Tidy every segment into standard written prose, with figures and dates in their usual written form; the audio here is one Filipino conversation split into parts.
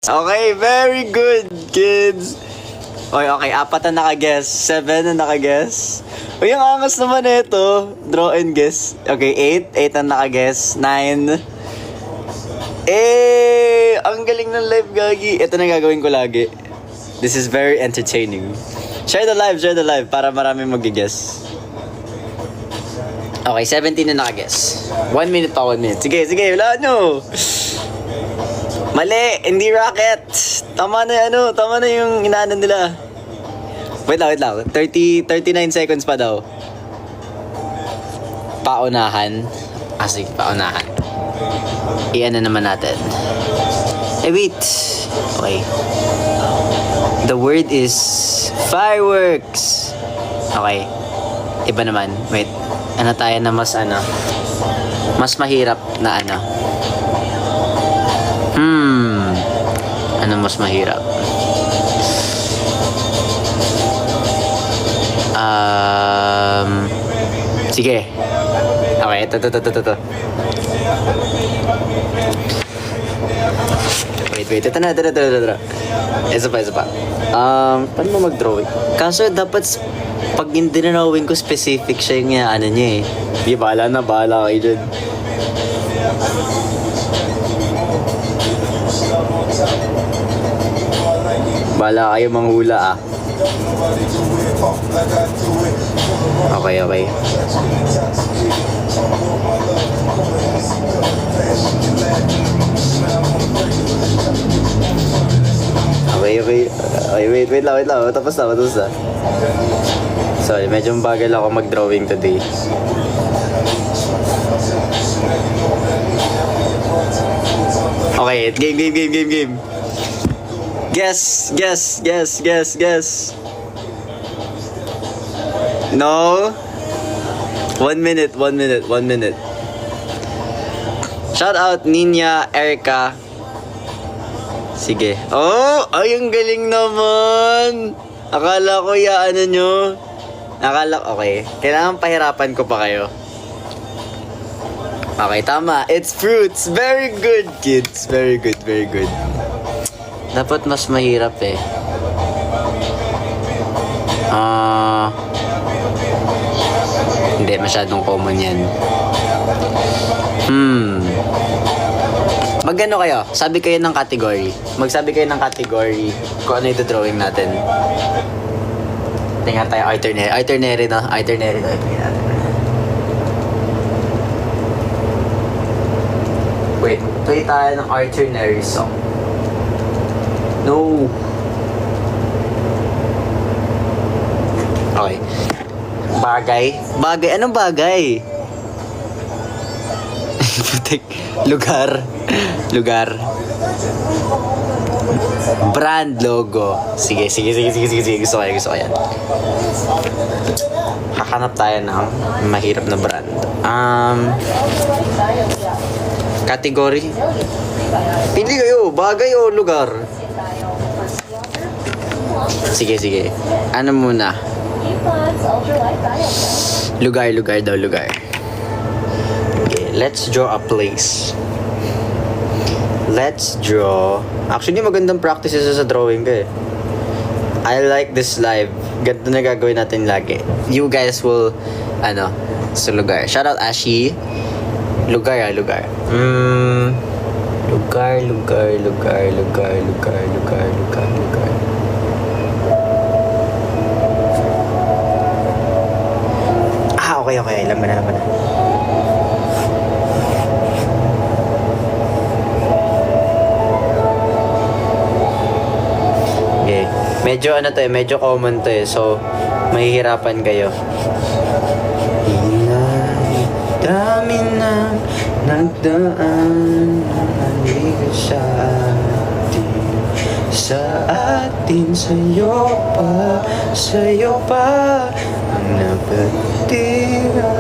Okay, very good, kids. Okay, 4 na naka-guess. 7 na naka-guess. Uy, ang angas naman ito. Draw and guess. Okay, 8 na naka-guess. 9. Ang galing ng live, gagi. Ito na gagawin ko lagi. This is very entertaining. Share the live para marami mag-guess. Okay, 17 na naka-guess. 1 minute pa, 1 minute. Sige, wala nyo. Mali, hindi rocket. Tama na yung inaano nila. Wait lang. 39 seconds pa daw. Paunahan. Sige, paunahan. Iyan na naman natin. Wait. Okay. The word is fireworks. Okay. Iba naman. Wait. Ano tayo na mas mahirap na ano. Ano mas mahirap? Sige. Okay, ito. Wait. Ito na. Isa pa. Paano mo mag-drawing? Kaso dapat pag hindi na drawing ko specific siya yung ano niya eh. Di, bahala kayo dyan. Bahala kayo manghula ah. Okay. Wait lang. Tapos na. Sorry, medyo bagal ako mag-drawing today. Okay, game. Guess. No. 1 minute. Shout out Ninya, Erica. Sige. Ay, ang galing naman. Akala ko nyo. Okay. Kailangan pahirapan ko pa kayo. Okay, tama. It's fruits. Very good, kids. Very good. Dapat mas mahirap eh. Hindi, masyadong common yan. Magano kayo? Sabi kayo ng category. Magsabi kayo ng category kung ano yung drawing natin. Tingnan tayo itinerary na. Wait, play tayo ng itinerary song. No. Okay. Bagay? Anong bagay? Putik. Lugar. Brand logo. Sige. Gusto ko yan. Hahanap tayo ng mahirap na brand. Category. Pili kayo. Bagay o lugar? Sige. Ano muna? Lugar daw. Okay, let's draw a place. Actually, magandang practices sa drawing ka eh. I like this live. Ganito na gagawin natin lagi. You guys will, sa lugar. Shout out Ashi. Lugar. Lugar. Okay. Alam mo na. Okay. Medyo common to eh. So, mahihirapan kayo. Dami na nagdaan sa atin sa'yo pa ang napatira.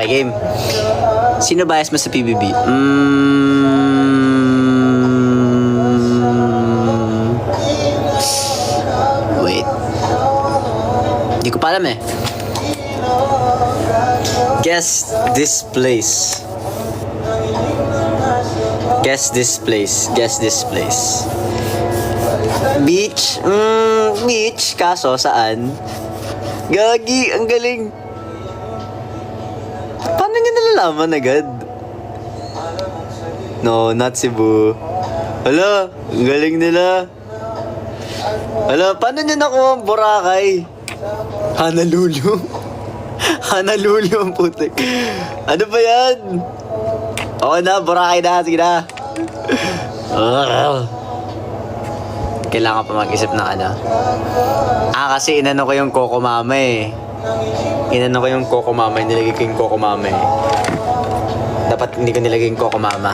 Okay, game. Sino bias mo sa PBB? alam eh. Guess this place. Guess this place. Guess this place. Beach? Beach. Kaso, saan? Gagi, ang galing. Paano nyo nalalaman agad? No, not Cebu. Hala, ang galing nila. Hala, paano nyo nakuha ang Boracay? Honolulu. Honolulu ang putik. Ano ba yan? Oo na, Boracay na. Sige na. Kailangan pa mag-isip ng ano. Kasi inano ko yung Coco Mama eh. Inano ko yung Coco Mama. Nilagay ko yung Coco Mama eh. Dapat hindi ko nilagay yung Coco Mama.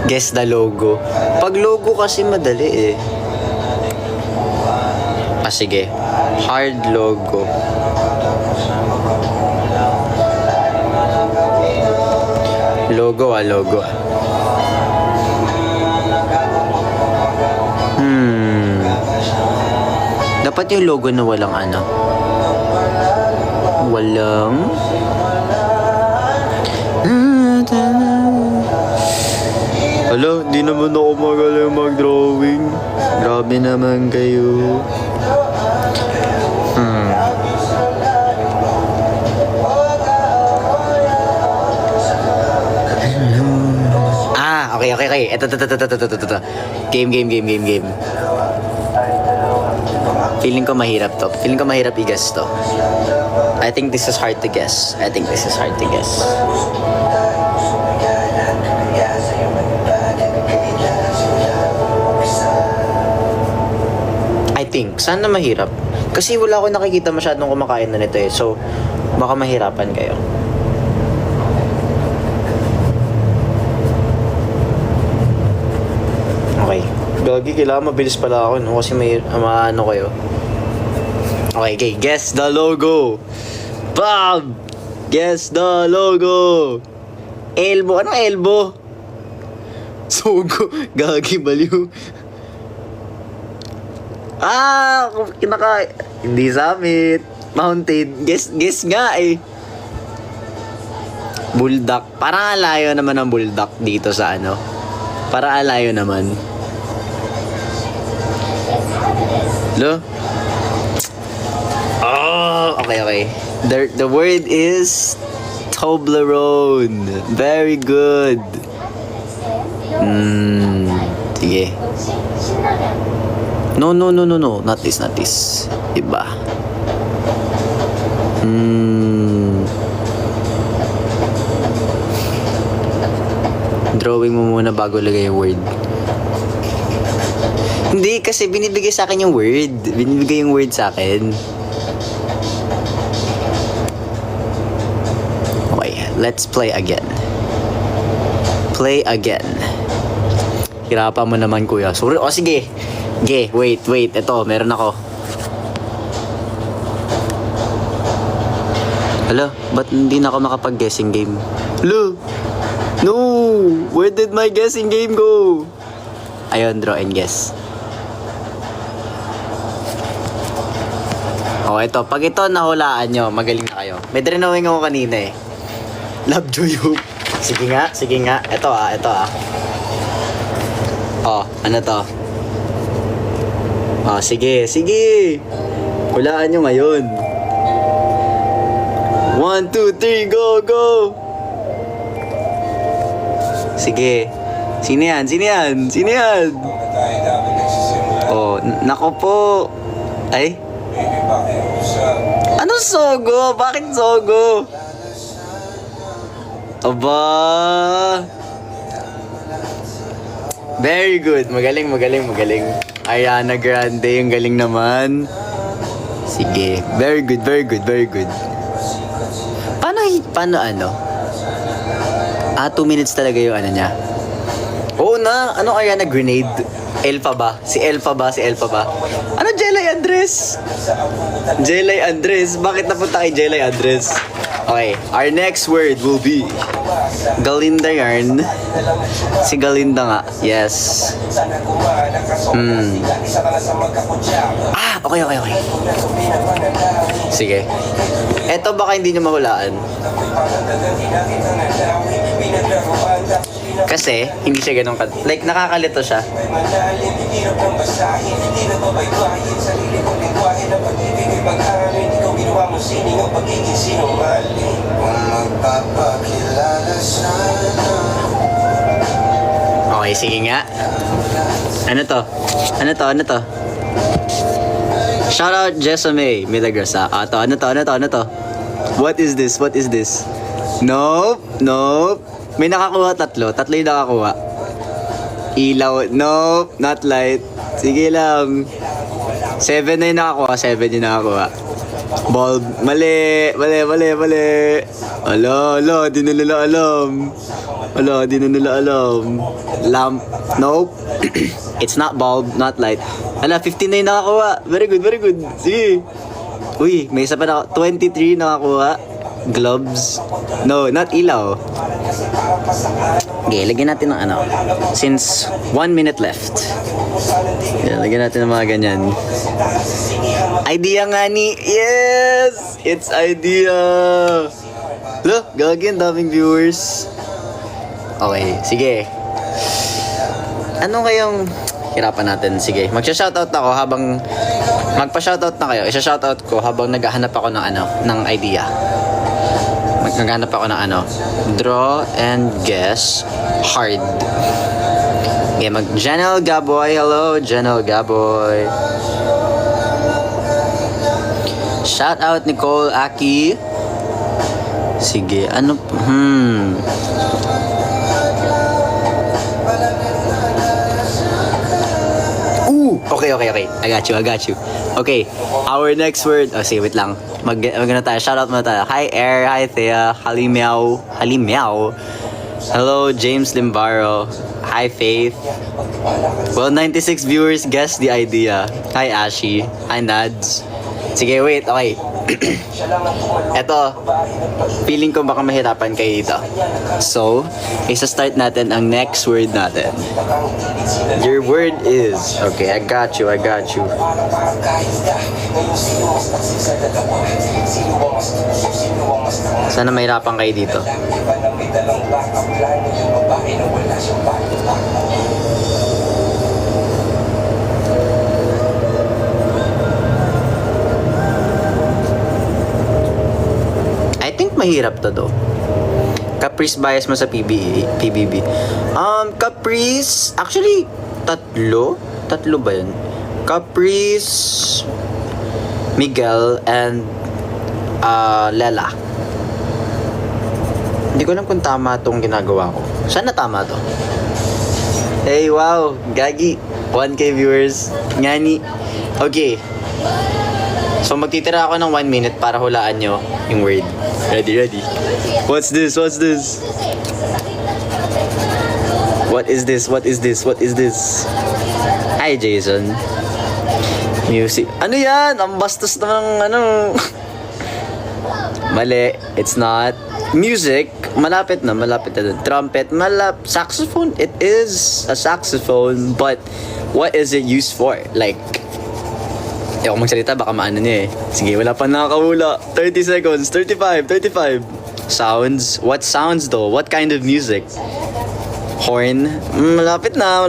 Guess the logo. Pag logo kasi madali eh. Sige. Hard logo. Logo logo. Dapat yung logo na walang ano. Walang Hello, di naman ako magaling mag-drawing. Grabe naman kayo. Okay. Ito. Game. Feeling ko mahirap to. Feeling ko mahirap i-guess to. I think this is hard to guess. I think. Sana mahirap. Kasi wala akong nakikita masyadong kumakain na nito eh. So, baka mahirapan kayo. Okay. Gagi, kailangan mabilis pala ako, no? Kasi may maano kayo. Okay, guess the logo. Bob! Guess the logo. Elbow. Anong elbow? Sogo. Gagi, baliw. Hindi summit. Mountain. Guess nga eh. Bulldog. Parang alayo naman ang bulldog dito sa ano. Parang alayo naman. Hello? Okay. The word is Toblerone. Very good. Sige. No. Not this. Iba. Drawing mo muna bago lagay yung word. Hindi, kasi binibigay sa akin yung word. Binibigay yung word sa akin. Okay, let's play again. Hirapan mo naman, kuya. Sorry. Sige. Wait. Ito, meron ako. Hala, ba't hindi na ako makapag-guessing game? Hala! No! Where did my guessing game go? Ayun, draw and guess. Ito. Pag ito nahulaan nyo, magaling na kayo. May drawing ako kanina eh. Love Joy Hope. Sige nga. Ito. Ano to? Sige. Hulaan nyo ngayon. 1, 2, 3, go! Sige. Sino yan? Nako po. Ay? Ano sogo? Bakit sogo? Aba. Very good. Magaling. Ariana Grande, yung galing naman. Sige. Very good. Paano ano? 2 minutes talaga yung ano niya. Oo na. Ano Ariana Grenade? Elfa ba? Si Elfa ba? Ano Jelay Andres? Bakit napunta kay Jelay Andres? Okay, our next word will be Galinda yarn. Si Galinda nga. Yes. Okay. Sige. Eto baka hindi nyo mahulaan. Kasi, hindi siya ganun like, nakakalito siya. Okay, sige nga. Ano to? Shout out Jessame Milagrasa. Ano to? What is this? Nope. May nakakuha tatlo yung nakakuha. Ilaw. Nope, not light. Sige lang. 7 na yung nakakuha. Bulb. Mali. Di na nila alam. Lamp. Nope. It's not bulb, not light. 15 na yung nakakuha. Very good. Sige. Uy, may isa pa na 23 nakakuha. Gloves. No, not ilaw. Okay, lagyan natin ng ano. Since 1 minute left. Yeah, lagyan natin ng mga ganyan. Idea nga ni. Yes! It's idea. Look, gagawin, daming viewers. Okay, sige. Ano kayong hirapan natin? Sige, magsha-shoutout ako habang magpa-shoutout na kayo. Isa-shoutout ko habang naghahanap ako ng idea. Naghahanap ako ng draw and guess hard. Okay, Janelle Gaboy. Hello, Janelle Gaboy. Shout out Nicole Aki. Sige, Okay. I got you. Okay, our next word. Oh, sige, wait lang. Magana tayo. Shout out muna tayo. Hi, Air. Hi, Thea. Halimiao. Hello, James Limbaro. Hi, Faith. Well, 96 viewers guessed the idea. Hi, Ashi. Hi, Nads. Sige, wait. Okay. Eto, feeling ko baka mahirapan kayo dito. So, isa-start natin ang next word natin. Your word is... Okay, I got you. Sana mahirapan kayo dito. I think mahirap to do. Caprice bias mo sa PBB. Caprice, actually, tatlo ba yun? Caprice, Miguel, and Lela. Hindi ko alam kung tama tong ginagawa ko. Sana tama to. Hey, wow, gagi. 1K viewers. Ngani. Okay. So, magtitira ako ng 1 minute para hulaan nyo yung word. Ready? What's this? What is this? Hi, Jason. Music. Ano yan? Ang bastos ng Mali. It's not. Music. Malapit na dun. Trumpet. Saxophone. It is a saxophone. But, what is it used for? Like, ako magsalita, baka maano niya eh. Sige, wala pa nakakahula. 30 seconds. 35. Sounds. What sounds though? What kind of music? Horn. Malapit na.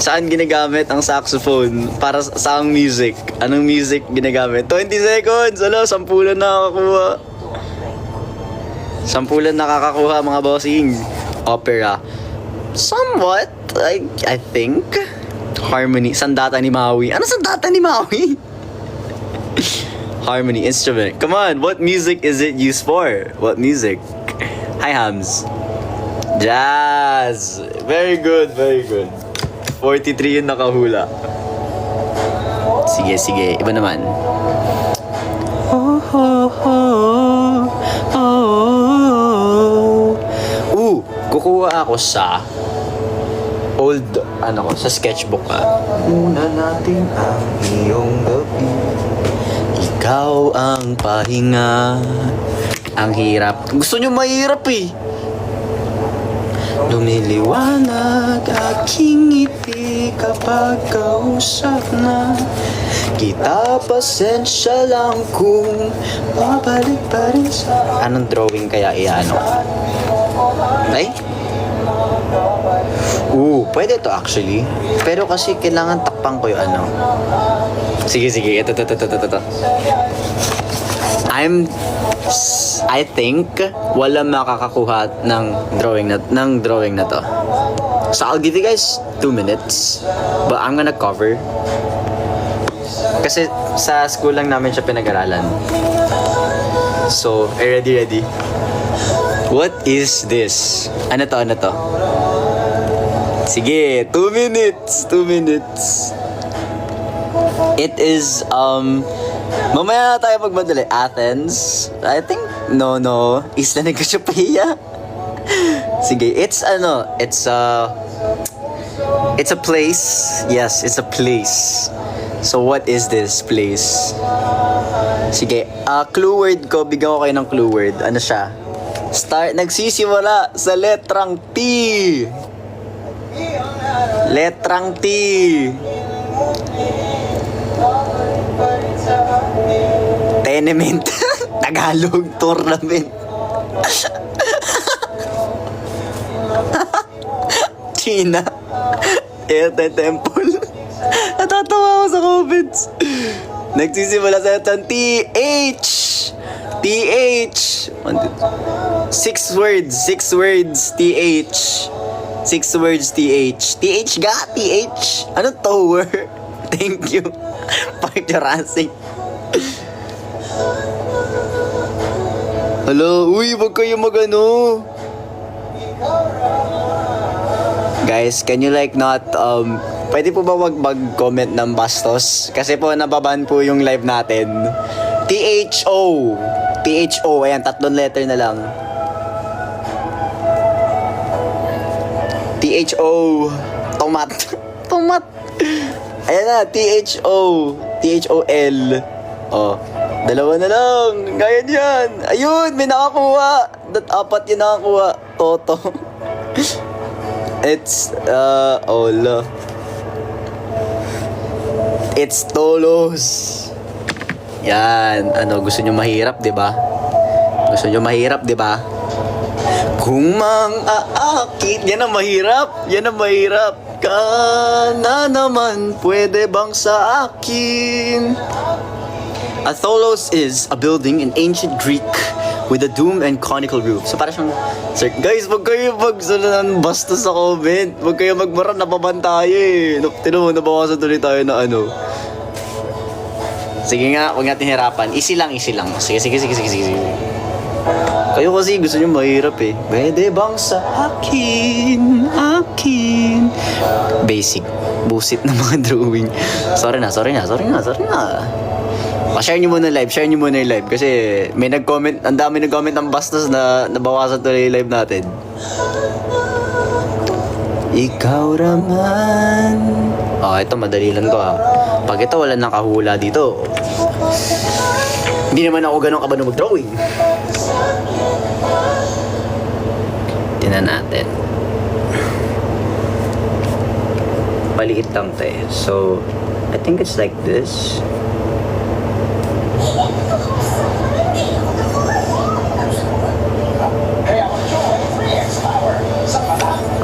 Saan ginagamit ang saxophone? Para sa music. Anong music ginagamit? 20 seconds! 10 nakakakuha. 10 nakakakuha mga bossing. Opera. Somewhat. I think. Harmony. Sandata ni Maui. Ano sandata ni Maui? Harmony. Instrument. Come on. What music is it used for? What music? Hi, Hams. Jazz. Very good. 43 yung nakahula. Sige. Iba naman. Kukuha ako sa old, sa sketchbook ka. Muna natin ang iyong gabi. Ikaw ang pahinga. Ang hirap. Gusto nyo mahirap eh. Lumiliwanag aking ngiti kapag kausap na kita. Pasensya lang kung babalik pa rin sa... Anong drawing kaya iano? Ay? Pwede to actually. Pero kasi kailangan takpan ko yung ano. Sige. Ito. I think wala makakakuha ng drawing na to. So I'll give you guys 2 minutes. But I'm gonna cover. Kasi sa school lang namin siya pinag-aralan. So, ready? What is this? Ano to? Sige, 2 minutes. It is, mamaya na tayo magmadali. Athens. I think, no. Isla Negosyopeya. Sige, it's a place. Yes, it's a place. So, what is this place? Sige, clue word ko. Bigyan ko kayo ng clue word. Ano siya? Nagsisimula sa letrang T. Letrang T. Tenement. Tagalog tournament. China. Ete Temple. Natatawa ako sa comments. Nagsisimula sa letrang TH. 6 words. TH. 6 words, TH. TH ga? TH? Anong tower? Thank you. Park Jurassic. Hello? Uy, wag kayo magano. Guys, can you like not, pwede po ba mag-comment ng bastos? Kasi po, nababan po yung live natin. THO. Ayan, 3 letter na lang. THO. Tomat. Ayan na, THOL. Oh, 2 na lang. Gaya niyan. Ayun, may nakakuha. 4 yung nakakuha. Toto. It's, Ola. It's Tolos. Yan. Gusto nyo mahirap, diba? Kung mang-aakit. Yan ang mahirap. Ka na naman, pwede bang sa akin? A tholos is a building in ancient Greek with a dome and conical roof. So para siyang... Sir, guys, wag kayo magsulan basta sa comment. Wag kayo magmara, napaban tayo eh. Tinan mo, nabawasan tuloy tayo na ano. Sige nga, wag natin hirapan. Easy lang. Sige. Kayo kasi gusto nyo mahirap eh. Pwede bang sa akin? Basic. Busit na mga drawing. Sorry na. Pa-share nyo muna live. Kasi may nag-comment, ang dami nag-comment ng bastos na nabawasan tuloy yung live natin. Ikaw raman. Ito madali lang to Pag ito wala nakahula dito. Hindi naman ako ganun kabano mag-drawing. Tingnan natin. Paliit lang tayo. So, I think it's like this.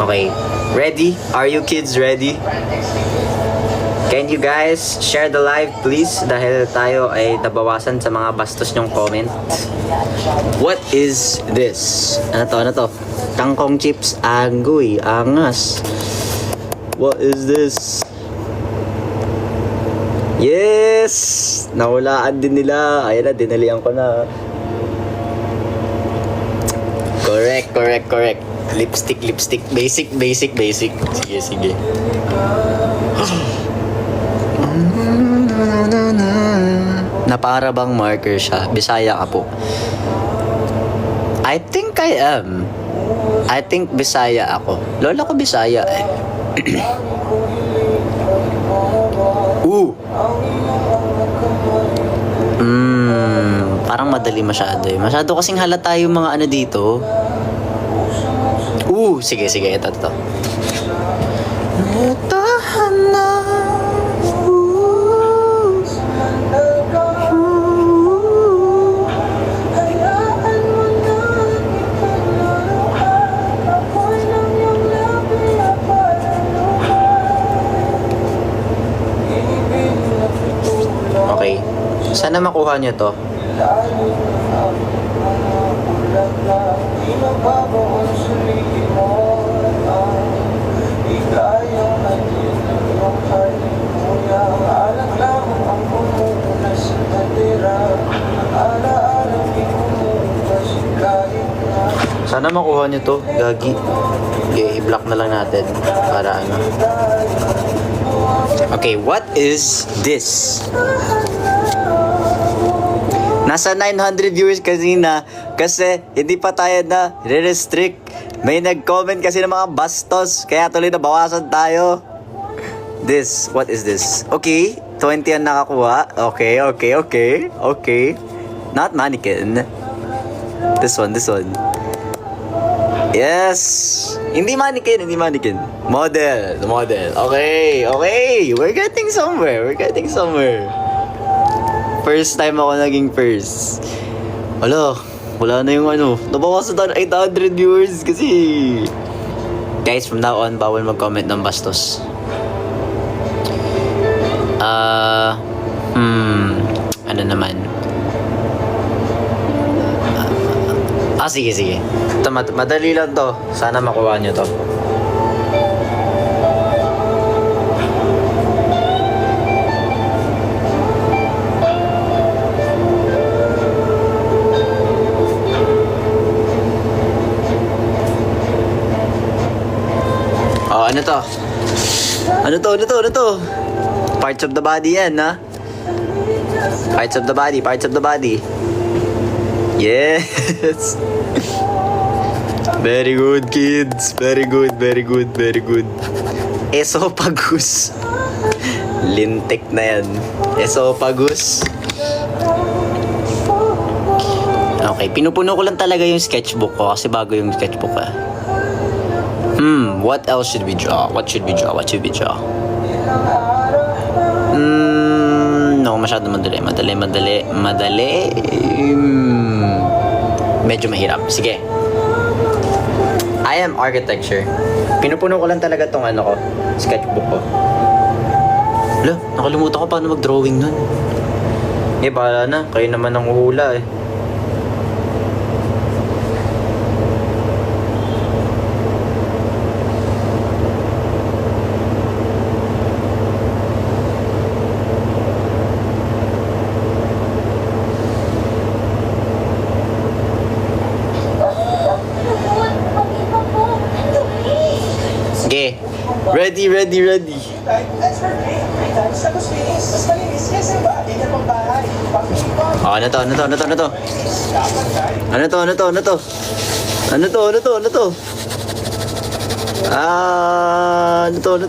Okay. Ready? Are you kids ready? Can you guys share the live please? Dahil tayo ay nabawasan sa mga bastos nyong comment. What is this? Ano to? Kangkong chips, anggoy, angas. What is this? Yes! Nahulaan din nila. Ayun na, dinalian ko na. Correct. Lipstick. Basic. Sige. Na para bang marker siya. Bisaya ka po. I think I am. I think Bisaya ako. Lola ko Bisaya eh. Parang madali masyado eh. Masyado kasing halata yung mga ano dito. Sige, ito. Okay. Sana makuha niyo to. Sana makuha niyo to, gagi. Okay, i-block na lang natin para ano. Okay, what is this? Nasa 900 viewers kanina kasi hindi pa tayo na re-restrict. May nag-comment kasi ng mga bastos kaya tuloy na bawasan tayo. What is this? Okay, 20 ang nakakuha. Okay. Not mannequin. This one. Yes! Hindi mannequin. Model. Okay. We're getting somewhere. First time ako naging first. Wala na yung ano. Nabawasan tayo 800 viewers kasi. Guys, from now on, bawal mag-comment ng bastos. Ano naman? Sige. Ito, madali lang to. Sana makuha nyo to. Ano to? Parts of the body yan, ha? Parts of the body. Yes! Very good, kids. Very good. Esophagus. Lintik na yan. Esophagus. Okay, pinupuno ko lang talaga yung sketchbook ko kasi bago yung sketchbook ko. What else should we draw? What should we draw? No, masyado madali. Medyo mahirap. Sige. I am architecture. Pinupuno ko lang talaga tong ano ko, sketchbook ko. Nakalimutan ko paano mag-drawing nun. Bahala na. Kayo naman ang uhula eh. Ready. Ano to?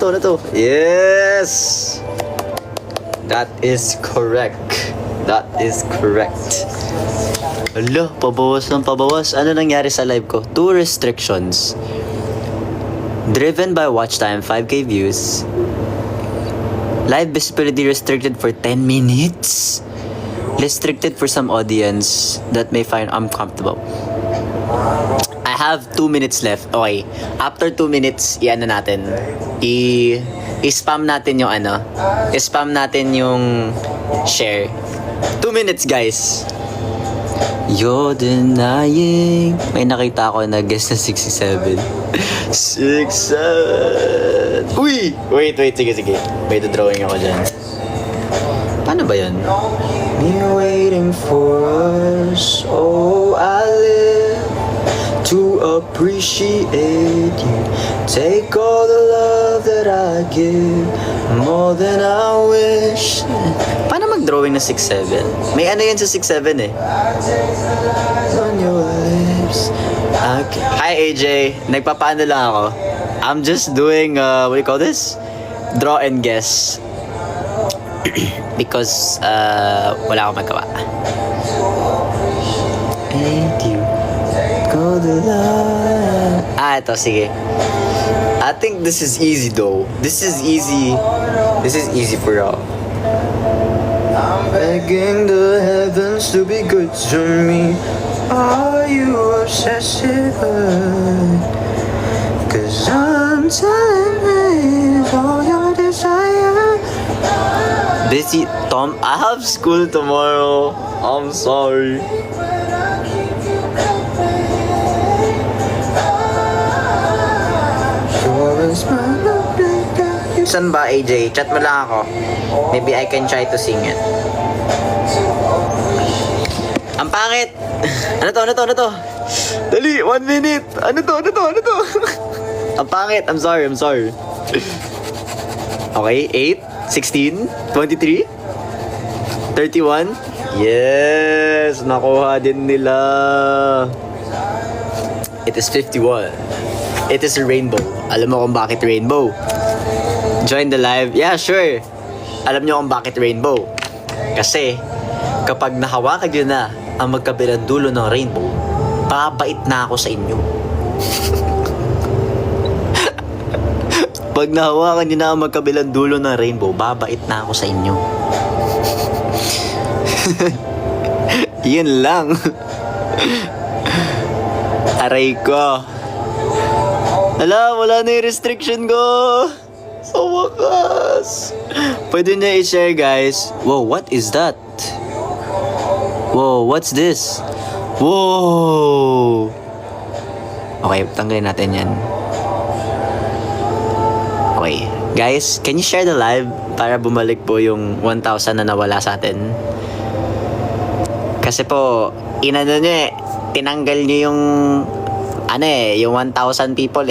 Ano to? Yes! That is correct. Pabawas. Ano nangyari sa live ko? 2 restrictions. Driven by watch time, 5k views. Live visibility restricted for 10 minutes. Restricted for some audience that may find uncomfortable. I have 2 minutes left. Okay. After 2 minutes, i-ano natin. I-spam natin yung ano. I-spam natin yung share. 2 minutes, guys. You're denying. May nakita ako na guess na 67. 67. Uy! Wait. Sige. May drawing ako dyan. Paano ba yan? Me waiting for us. Oh, I live to appreciate you. Take all the love that I give, more than I wish. Paano mag-drawing na 6'7"? May ano yan sa 6'7" eh. On your lips. Hi AJ, nagpapaano lang ako. I'm just doing, what do you call this? Draw and guess. Because, wala akong magawa. the line. Ito, sige. I think this is easy though. This is easy. This is easy for y'all. I'm begging the heavens to be good to me. Are you obsessive? Cause I'm telling me all your desire. Busy, Tom. I have school tomorrow. I'm sorry. Saan ba, AJ? Chat mo lang ako. Maybe I can try to sing it. Ang pangit! Ano to? Dali, 1 minute! Ano to? Ang pangit! I'm sorry. Okay, 8, 16, 23, 31. Yes! Nakuha din nila. It is 51. It is a rainbow. Alam mo kung bakit rainbow? Join the live? Yeah, sure. Alam nyo kung bakit rainbow? Kasi, kapag nahawakan nyo na ang magkabilang dulo ng rainbow, babait na ako sa inyo. Pag nahawakan nyo na ang magkabilang dulo ng rainbow, babait na ako sa inyo. Yun lang. Aray ko. Wala na yung restriction ko. Sa wakas. Pwede na i-share, guys. Whoa, what is that? Whoa, what's this? Whoa. Okay, tanggalin natin yan. Okay. Guys, can you share the live para bumalik po yung 1,000 na nawala sa atin? Kasi po, tinanggal nyo yung yung 1,000 people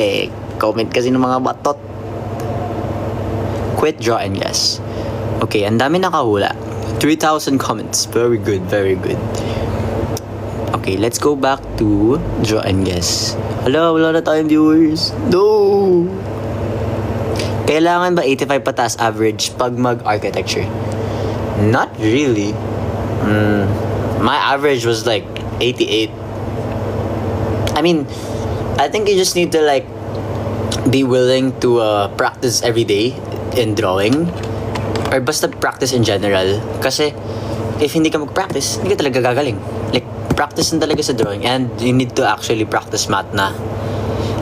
Comment kasi ng mga batot. Quit, draw, and guess. Okay, ang dami nakahula. 3,000 comments. Very good. Okay, let's go back to draw and guess. Wala na tayong viewers. No! Kailangan ba 85 pataas average pag mag-architecture? Not really. My average was like 88. I mean, I think you just need to be willing to practice every day in drawing, or basta practice in general. Kasi if hindi ka mag-practice, hindi ka talaga gagaling. Practice na talaga sa drawing, and you need to actually practice math na.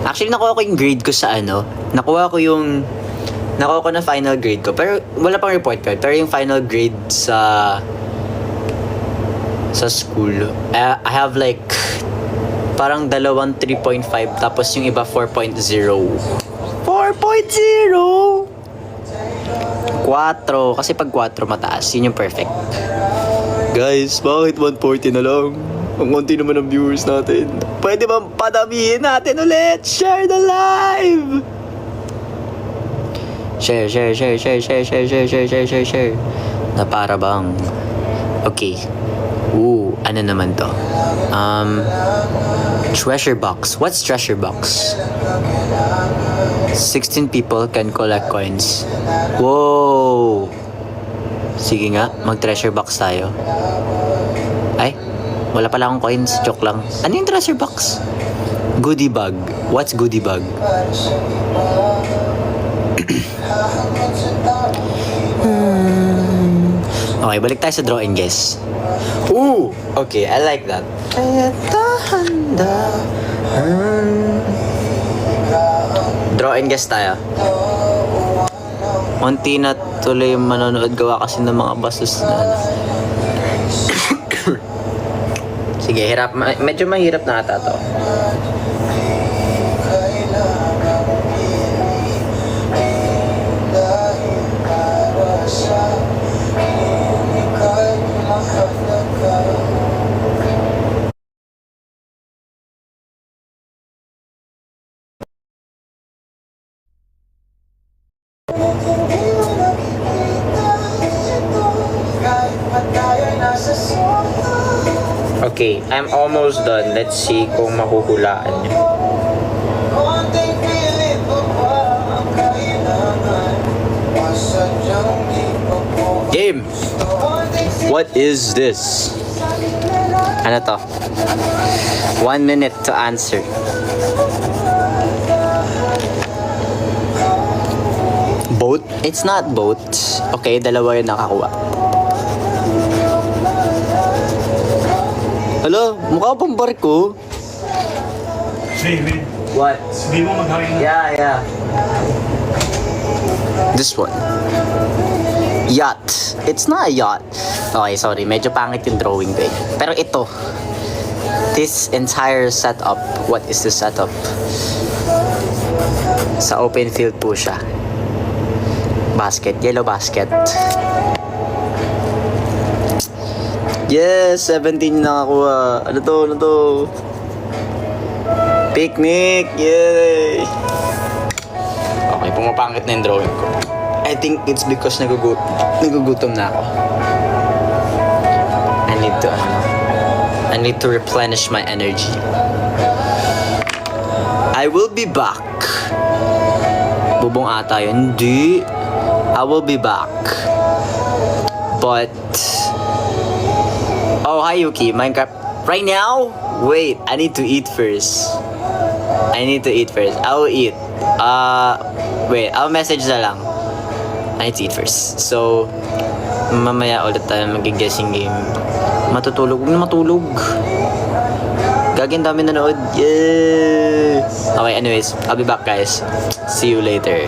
Actually, nakuha ko yung grade ko sa nakuha ko na final grade ko, pero wala pang report card. Pero yung final grade sa school, I have parang dalawang 3.5, tapos yung iba 4.0. 4, kasi pag 4 mataas, yun yung perfect. Guys, bakit 140 na lang? Ang konti naman ang viewers natin. Pwede ba padamihin natin ulit? Share the live! Share. Na para bang. Okay. Ano naman to? Treasure box. What's treasure box? 16 people can collect coins. Whoa! Sige nga, mag-treasure box tayo. Ay, wala pala akong coins. Joke lang. Ano yung treasure box? Goodie bag. What's goodie bag? Okay, balik tayo sa draw and guess. Okay, I like that. Draw and guess tayo. Unti na tuloy yung manonood, gawa kasi ng mga bastos na Sige, hirap. Medyo mahirap na ata to. Okay, I'm almost done. Let's see kung mahuhulaan nyo. Game! What is this? Ano to? 1 minute to answer. Boat? It's not boat. Okay, dalawa yung nakakuha. Hello, mukha pang barko. Wait. What? Sabi mo mag-hawin na. Yeah. This one. Yacht. It's not a yacht. Okay, sorry. Medyo pangit yung drawing ko eh. Pero ito. This entire setup. What is the setup? Sa open field po siya. Basket. Yellow basket. Yes! 17 na nakakuha. Ano to? Picnic! Yay! Okay, pumapangit na yung drawing ko. I think it's because nagugutom na ako. I need to replenish my energy. I will be back. Bubong ata yun. Hindi. I will be back. But... Oh, hi Yuki. Minecraft. Right now? Wait, I need to eat first. I will eat. Wait, I'll message na lang. I need to eat first. So, mamaya ulit tayo mag-guessing game. Matutulog. Huwag na matulog. Gagawin dami nanood. Yay! Okay, anyways. I'll be back, guys. See you later.